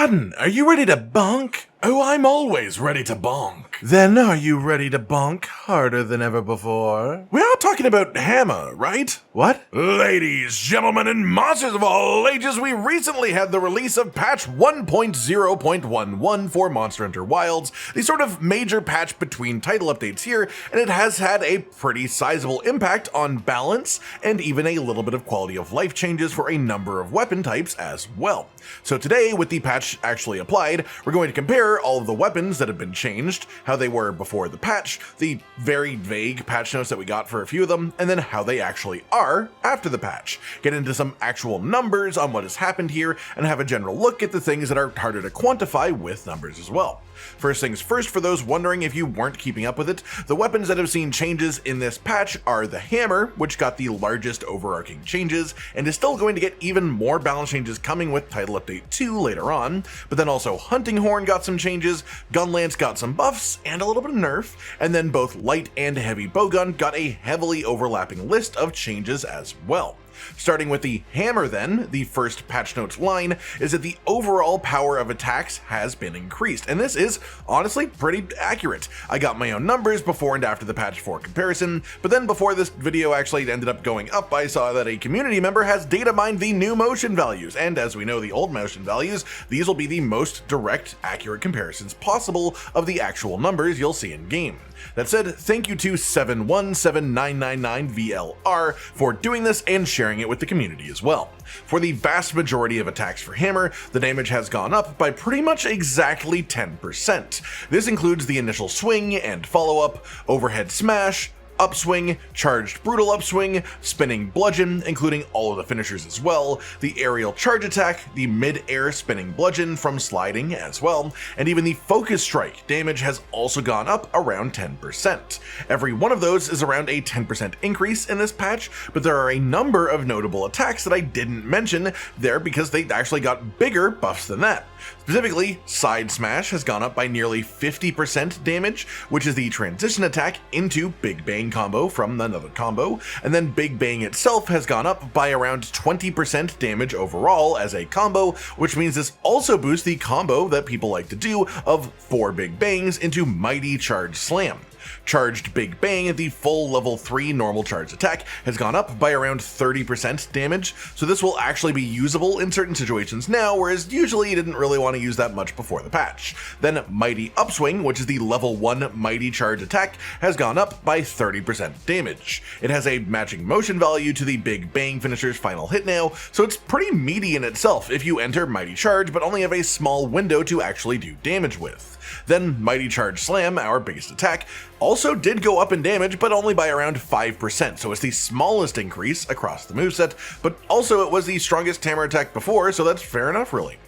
Sudden, are you ready to bonk? Oh, I'm always ready to bonk. Then are you ready to bonk harder than ever before? We are talking about hammer, right? What? Ladies, gentlemen, and monsters of all ages, we recently had the release of patch 1.0.11 for Monster Hunter Wilds, the sort of major patch between title updates here, and it has had a pretty sizable impact on balance and even a little bit of quality of life changes for a number of weapon types as well. So today, with the patch actually applied, we're going to compare all of the weapons that have been changed, how they were before the patch, the very vague patch notes that we got for a few of them, and then how they actually are after the patch. Get into some actual numbers on what has happened here, and have a general look at the things that are harder to quantify with numbers as well. First things first, for those wondering if you weren't keeping up with it, the weapons that have seen changes in this patch are the hammer, which got the largest overarching changes, and is still going to get even more balance changes coming with Title Update 2 later on, but then also Hunting Horn got some changes, Gunlance got some buffs, and a little bit of nerf, and then both light and heavy bowgun got a heavily overlapping list of changes as well. Starting with the hammer then, the first patch notes line is that the overall power of attacks has been increased, and this is honestly pretty accurate. I got my own numbers before and after the patch for comparison, but then before this video actually ended up going up, I saw that a community member has data mined the new motion values, and as we know the old motion values, these will be the most direct, accurate comparisons possible of the actual numbers you'll see in game. That said, thank you to 717999VLR for doing this and sharing it with the community as well. For the vast majority of attacks for hammer, the damage has gone up by pretty much exactly 10%. This includes the initial swing and follow-up, overhead smash, upswing, charged brutal upswing, spinning bludgeon, including all of the finishers as well, the aerial charge attack, the mid-air spinning bludgeon from sliding as well, and even the focus strike damage has also gone up around 10%. Every one of those is around a 10% increase in this patch, but there are a number of notable attacks that I didn't mention there because they actually got bigger buffs than that. Specifically, Side Smash has gone up by nearly 50% damage, which is the transition attack into Big Bang combo from another combo, and then Big Bang itself has gone up by around 20% damage overall as a combo, which means this also boosts the combo that people like to do of 4 Big Bangs into Mighty Charge Slam. Charged Big Bang, the full level 3 normal charge attack, has gone up by around 30% damage, so this will actually be usable in certain situations now, whereas usually you didn't really want to use that much before the patch. Then Mighty Upswing, which is the level 1 mighty charge attack, has gone up by 30% damage. It has a matching motion value to the Big Bang finisher's final hit now, so it's pretty meaty in itself if you enter Mighty Charge but only have a small window to actually do damage with. Then Mighty Charge Slam, our biggest attack, also did go up in damage, but only by around 5%, so it's the smallest increase across the moveset, but also it was the strongest hammer attack before, so that's fair enough really.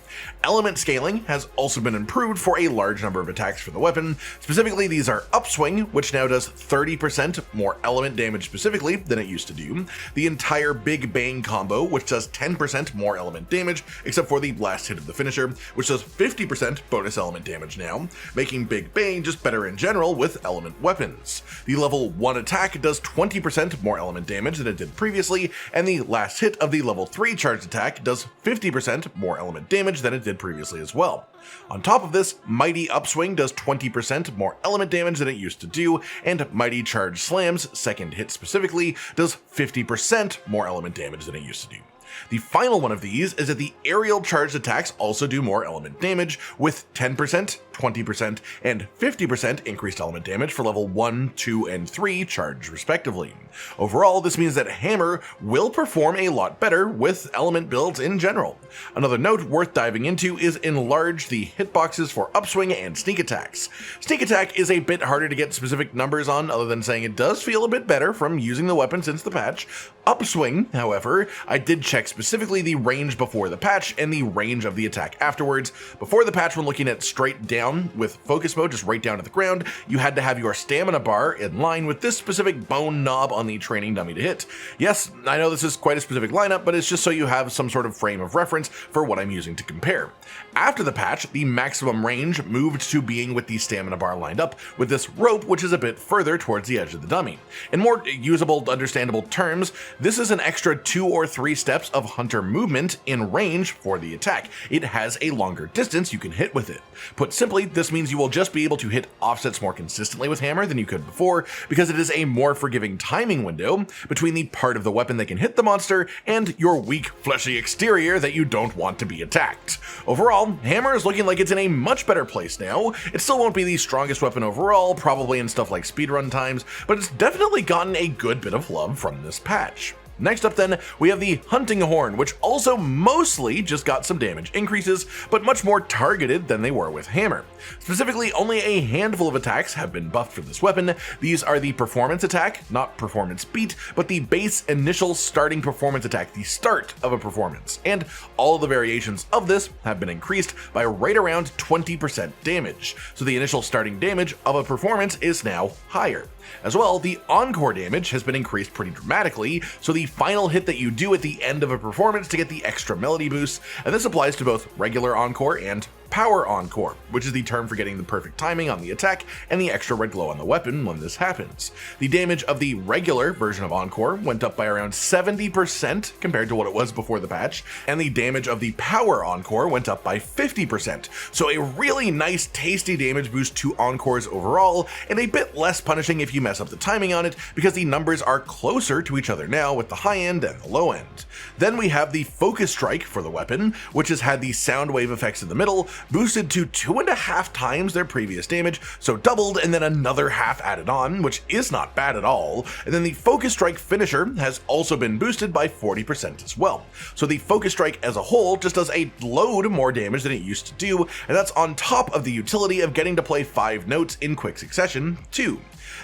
Element scaling has also been improved for a large number of attacks for the weapon. Specifically, these are Upswing, which now does 30% more element damage specifically than it used to do. The entire Big Bang combo, which does 10% more element damage, except for the last hit of the finisher, which does 50% bonus element damage now, making Big Bang just better in general with element weapons. The level 1 attack does 20% more element damage than it did previously, and the last hit of the level 3 charged attack does 50% more element damage than it did previously as well. On top of this, Mighty Upswing does 20% more element damage than it used to do, and Mighty Charge Slam's second hit specifically does 50% more element damage than it used to do. The final one of these is that the aerial charged attacks also do more element damage, with 10%, 20%, and 50% increased element damage for level 1, 2, and 3 charge respectively. Overall, this means that Hammer will perform a lot better with element builds in general. Another note worth diving into is enlarge the hitboxes for Upswing and Sneak attacks. Sneak attack is a bit harder to get specific numbers on, other than saying it does feel a bit better from using the weapon since the patch. Upswing, however, I did check specifically the range before the patch and the range of the attack afterwards. Before the patch, when looking at straight down with focus mode, just right down to the ground, you had to have your stamina bar in line with this specific bone knob on the training dummy to hit. Yes, I know this is quite a specific lineup, but it's just so you have some sort of frame of reference for what I'm using to compare. After the patch, the maximum range moved to being with the stamina bar lined up with this rope, which is a bit further towards the edge of the dummy. In more usable, understandable terms, this is an extra 2 or 3 steps steps of hunter movement in range for the attack. It has a longer distance you can hit with it. Put simply, this means you will just be able to hit offsets more consistently with hammer than you could before, because it is a more forgiving timing window between the part of the weapon that can hit the monster and your weak, fleshy exterior that you don't want to be attacked. Overall, hammer is looking like it's in a much better place now. It still won't be the strongest weapon overall, probably in stuff like speedrun times, but it's definitely gotten a good bit of love from this patch. Next up then, we have the hunting horn, which also mostly just got some damage increases, but much more targeted than they were with hammer. Specifically, only a handful of attacks have been buffed for this weapon. These are the performance attack, not performance beat, but the base initial starting performance attack, the start of a performance. And all of the variations of this have been increased by right around 20% damage. So the initial starting damage of a performance is now higher. As well, the encore damage has been increased pretty dramatically, so the final hit that you do at the end of a performance to get the extra melody boost, and this applies to both regular encore and power encore, which is the term for getting the perfect timing on the attack and the extra red glow on the weapon when this happens. The damage of the regular version of encore went up by around 70% compared to what it was before the patch, and the damage of the power encore went up by 50%, so a really nice tasty damage boost to encores overall, and a bit less punishing if you mess up the timing on it, because the numbers are closer to each other now with the high end and the low end. Then we have the focus strike for the weapon, which has had the sound wave effects in the middle, boosted to 2.5 times their previous damage, so doubled and then another half added on, which is not bad at all. And then the focus strike finisher has also been boosted by 40% as well. So the focus strike as a whole just does a load more damage than it used to do, and that's on top of the utility of getting to play 5 notes in quick succession too.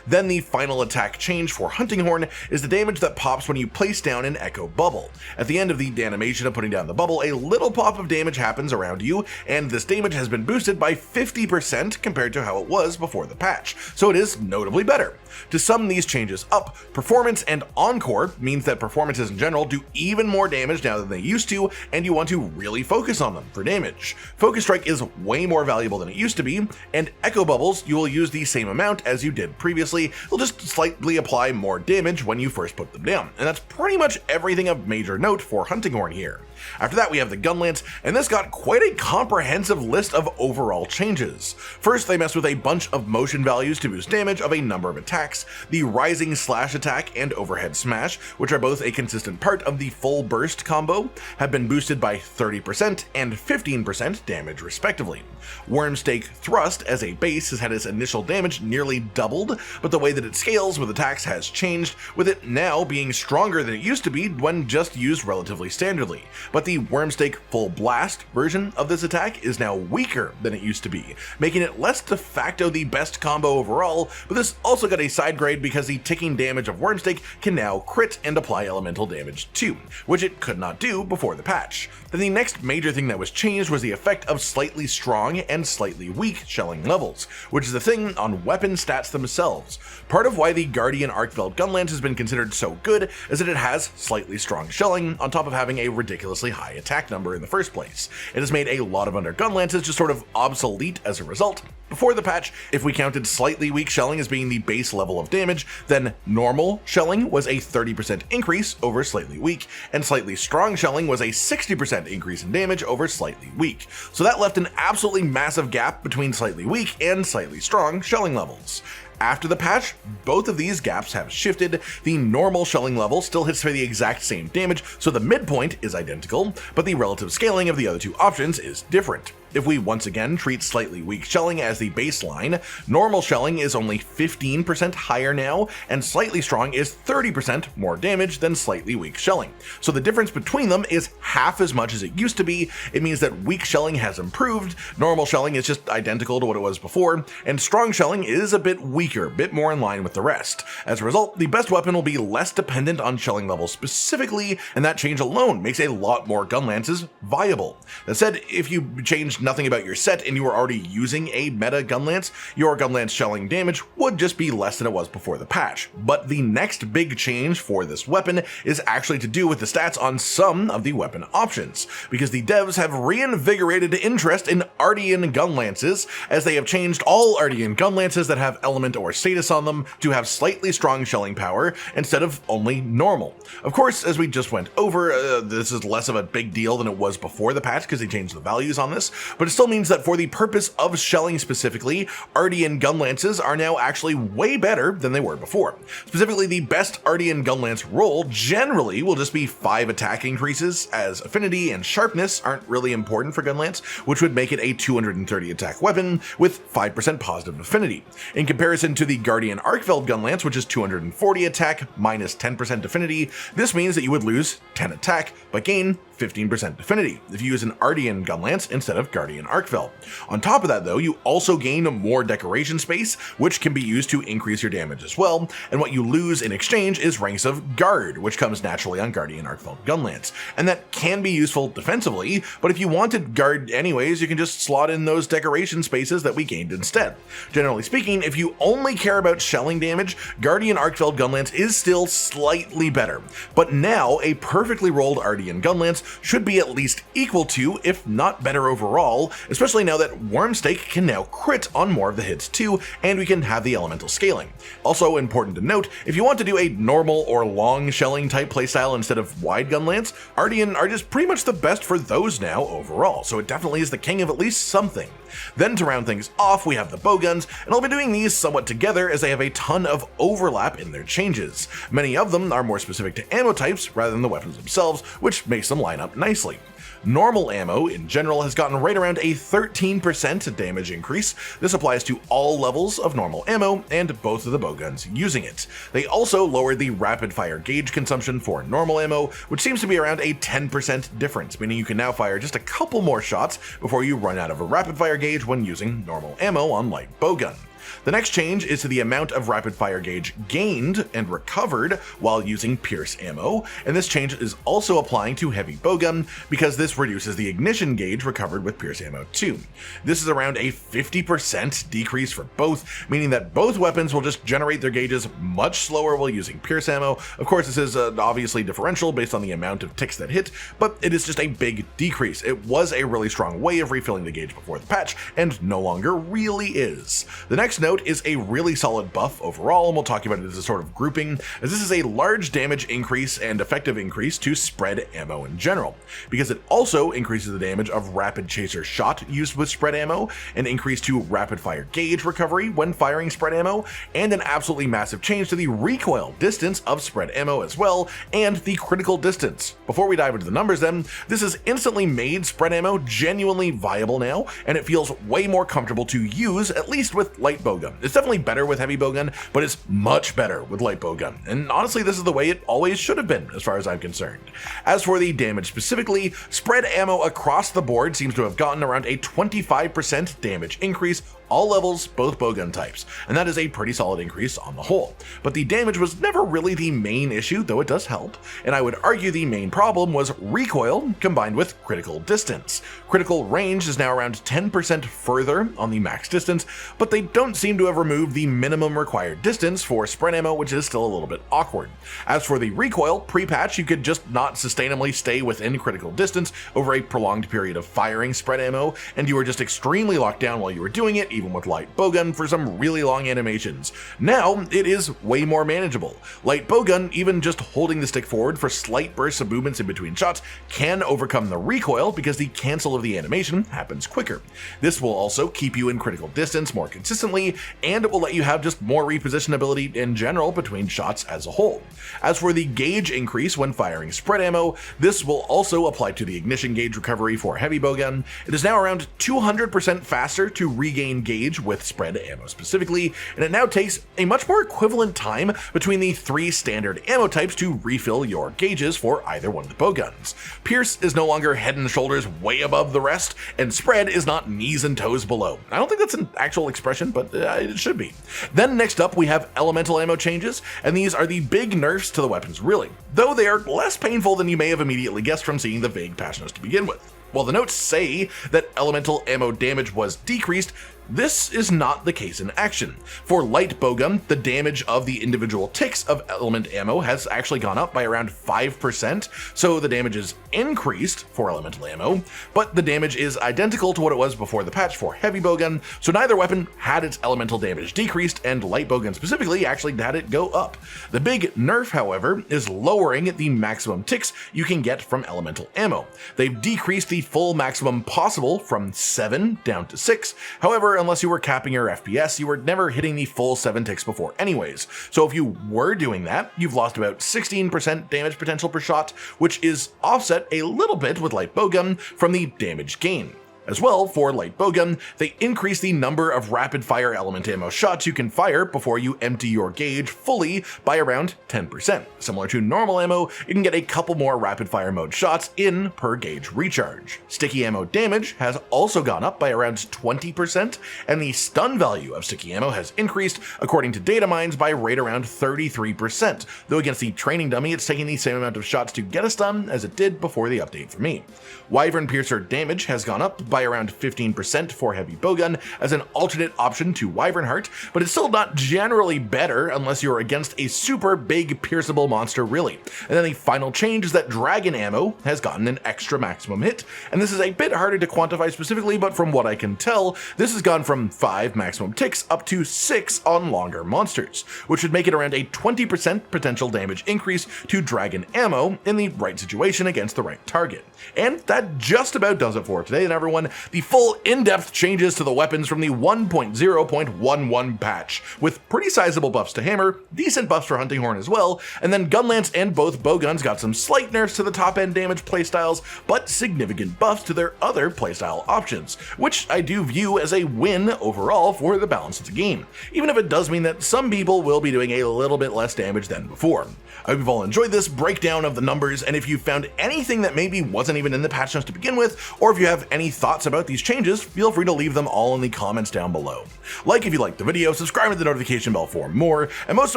Then the final attack change for Hunting Horn is the damage that pops when you place down an echo bubble. At the end of the animation of putting down the bubble, a little pop of damage happens around you, and this damage has been boosted by 50% compared to how it was before the patch, so it is notably better. To sum these changes up, performance and encore means that performances in general do even more damage now than they used to, and you want to really focus on them for damage. Focus Strike is way more valuable than it used to be, and Echo Bubbles you will use the same amount as you did previously. They'll just slightly apply more damage when you first put them down, and that's pretty much everything of major note for Hunting Horn here. After that we have the Gunlance, and this got quite a comprehensive list of overall changes. First they messed with a bunch of motion values to boost damage of a number of attacks. The Rising Slash attack and Overhead Smash, which are both a consistent part of the full burst combo, have been boosted by 30% and 15% damage respectively. Wormstake Thrust as a base has had its initial damage nearly doubled, but the way that it scales with attacks has changed, with it now being stronger than it used to be when just used relatively standardly. But the Wormstake Full Blast version of this attack is now weaker than it used to be, making it less de facto the best combo overall, but this also got a side grade because the ticking damage of Wormstake can now crit and apply elemental damage too, which it could not do before the patch. Then the next major thing that was changed was the effect of slightly strong and slightly weak shelling levels, which is the thing on weapon stats themselves. Part of why the Guardian arkveld Gunlance has been considered so good is that it has slightly strong shelling on top of having a ridiculously high attack number in the first place. It has made a lot of under Gunlances just sort of obsolete as a result. Before the patch, if we counted slightly weak shelling as being the base level of damage, then normal shelling was a 30% increase over slightly weak, and slightly strong shelling was a 60% increase in damage over slightly weak. So that left an absolutely massive gap between slightly weak and slightly strong shelling levels. After the patch, both of these gaps have shifted. The normal shelling level still hits for the exact same damage, so the midpoint is identical, but the relative scaling of the other two options is different. If we once again treat slightly weak shelling as the baseline, normal shelling is only 15% higher now, and slightly strong is 30% more damage than slightly weak shelling. So the difference between them is half as much as it used to be. It means that weak shelling has improved, normal shelling is just identical to what it was before, and strong shelling is a bit weaker, a bit more in line with the rest. As a result, the best weapon will be less dependent on shelling levels specifically, and that change alone makes a lot more Gunlances viable. That said, if you change nothing about your set and you were already using a meta Gunlance, your Gunlance shelling damage would just be less than it was before the patch. But the next big change for this weapon is actually to do with the stats on some of the weapon options, because the devs have reinvigorated interest in artian Gunlances, as they have changed all artian Gunlances that have element or status on them to have slightly strong shelling power instead of only normal. Of course, as we just went over, this is less of a big deal than it was before the patch because they changed the values on this, but it still means that for the purpose of shelling specifically, artian Gunlances are now actually way better than they were before. Specifically, the best artian Gunlance roll generally will just be 5 attack increases, as affinity and sharpness aren't really important for Gunlance, which would make it a 230 attack weapon with 5% positive affinity. In comparison to the Guardian Arkveld Gunlance, which is 240 attack minus 10% affinity, this means that you would lose 10 attack but gain 15% affinity if you use an Artian Gunlance instead of Guardian Arkveld. On top of that though, you also gain more decoration space, which can be used to increase your damage as well, and what you lose in exchange is ranks of Guard, which comes naturally on Guardian Arkveld Gunlance, and that can be useful defensively, but if you wanted Guard anyways, you can just slot in those decoration spaces that we gained instead. Generally speaking, if you only care about shelling damage, Guardian Arkveld Gunlance is still slightly better, but now a perfectly rolled Artian Gunlance should be at least equal to, if not better overall, especially now that Wormstake can now crit on more of the hits too, and we can have the elemental scaling. Also important to note, if you want to do a normal or long shelling type playstyle instead of wide Gunlance, Artian are just pretty much the best for those now overall, so it definitely is the king of at least something. Then to round things off, we have the Bowguns, and I'll be doing these somewhat together as they have a ton of overlap in their changes. Many of them are more specific to ammo types rather than the weapons themselves, which makes them line up nicely. Normal ammo in general has gotten right around a 13% damage increase. This applies to all levels of normal ammo and both of the Bowguns using it. They also lowered the rapid fire gauge consumption for normal ammo, which seems to be around a 10% difference, meaning you can now fire just a couple more shots before you run out of a rapid fire gauge when using normal ammo on light Bowgun. The next change is to the amount of rapid fire gauge gained and recovered while using pierce ammo, and this change is also applying to heavy Bowgun because this reduces the ignition gauge recovered with pierce ammo too. This is around a 50% decrease for both, meaning that both weapons will just generate their gauges much slower while using pierce ammo. Of course, this is obviously differential based on the amount of ticks that hit, but it is just a big decrease. It was a really strong way of refilling the gauge before the patch, and no longer really is. The next note is a really solid buff overall, and we'll talk about it as a sort of grouping, as this is a large damage increase and effective increase to spread ammo in general, because it also increases the damage of rapid chaser shot used with spread ammo, an increase to rapid fire gauge recovery when firing spread ammo, and an absolutely massive change to the recoil distance of spread ammo as well, and the critical distance. Before we dive into the numbers then, this has instantly made spread ammo genuinely viable now, and it feels way more comfortable to use, at least with light Bowgun. It's definitely better with heavy Bowgun, but it's much better with light Bowgun, and honestly this is the way it always should have been as far as I'm concerned. As for the damage specifically, spread ammo across the board seems to have gotten around a 25% damage increase, all levels, both Bowgun types, and that is a pretty solid increase on the whole. But the damage was never really the main issue, though it does help, and I would argue the main problem was recoil combined with critical distance. Critical range is now around 10% further on the max distance, but they don't seem to have removed the minimum required distance for spread ammo, which is still a little bit awkward. As for the recoil, pre-patch you could just not sustainably stay within critical distance over a prolonged period of firing spread ammo, and you were just extremely locked down while you were doing it, even with light Bowgun for some really long animations. Now it is way more manageable. Light Bowgun, even just holding the stick forward for slight bursts of movements in between shots, can overcome the recoil because the cancel of the animation happens quicker. This will also keep you in critical distance more consistently, and it will let you have just more reposition ability in general between shots as a whole. As for the gauge increase when firing spread ammo, this will also apply to the ignition gauge recovery for heavy Bowgun. It is now around 200% faster to regain gauge with spread ammo specifically, and it now takes a much more equivalent time between the 3 standard ammo types to refill your gauges for either one of the Bowguns. Pierce is no longer head and shoulders way above the rest, and spread is not knees and toes below. I don't think that's an actual expression, but it should be. Then next up we have elemental ammo changes, and these are the big nerfs to the weapons really, though they are less painful than you may have immediately guessed from seeing the vague patch notes to begin with. While the notes say that elemental ammo damage was decreased, this is not the case in action. For light bowgun, the damage of the individual ticks of element ammo has actually gone up by around 5%, so the damage is increased for elemental ammo, but the damage is identical to what it was before the patch for heavy bowgun, so neither weapon had its elemental damage decreased, and light bowgun specifically actually had it go up. The big nerf, however, is lowering the maximum ticks you can get from elemental ammo. They've decreased the full maximum possible from 7 down to 6, however, unless you were capping your FPS, you were never hitting the full 7 ticks before anyways. So if you were doing that, you've lost about 16% damage potential per shot, which is offset a little bit with light bowgun from the damage gain. As well, for light bowgun, they increase the number of rapid fire element ammo shots you can fire before you empty your gauge fully by around 10%. Similar to normal ammo, you can get a couple more rapid fire mode shots in per gauge recharge. Sticky ammo damage has also gone up by around 20%, and the stun value of sticky ammo has increased, according to data mines, by right around 33%, though against the training dummy it's taking the same amount of shots to get a stun as it did before the update for me. Wyvern piercer damage has gone up by around 15% for heavy bowgun as an alternate option to wyvern heart, but it's still not generally better unless you're against a super big pierceable monster really. And then the final change is that dragon ammo has gotten an extra maximum hit, and this is a bit harder to quantify specifically, but from what I can tell, this has gone from 5 maximum ticks up to 6 on longer monsters, which would make it around a 20% potential damage increase to dragon ammo in the right situation against the right target. And that just about does it for today, and everyone. The full in-depth changes to the weapons from the 1.0.11 patch, with pretty sizable buffs to hammer, decent buffs for hunting horn as well, and then Gunlance and both bowguns got some slight nerfs to the top end damage playstyles, but significant buffs to their other playstyle options, which I do view as a win overall for the balance of the game, even if it does mean that some people will be doing a little bit less damage than before. I hope you've all enjoyed this breakdown of the numbers, and if you found anything that maybe wasn't even in the patch notes to begin with, or if you have any thoughts about these changes, feel free to leave them all in the comments down below. Like if you liked the video, subscribe with the notification bell for more, and most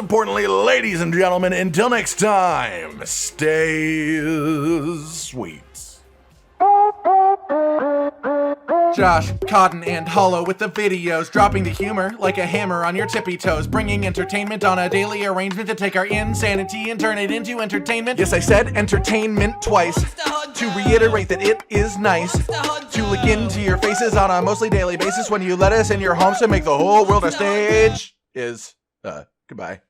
importantly, ladies and gentlemen, until next time, stay sweet. Josh, Cotton, and Hollow with the videos, dropping the humor like a hammer on your tippy toes, bringing entertainment on a daily arrangement to take our insanity and turn it into entertainment. Yes, I said entertainment twice, to reiterate that it is nice to look into your faces on a mostly daily basis when you let us in your homes to make the whole world a stage. Goodbye.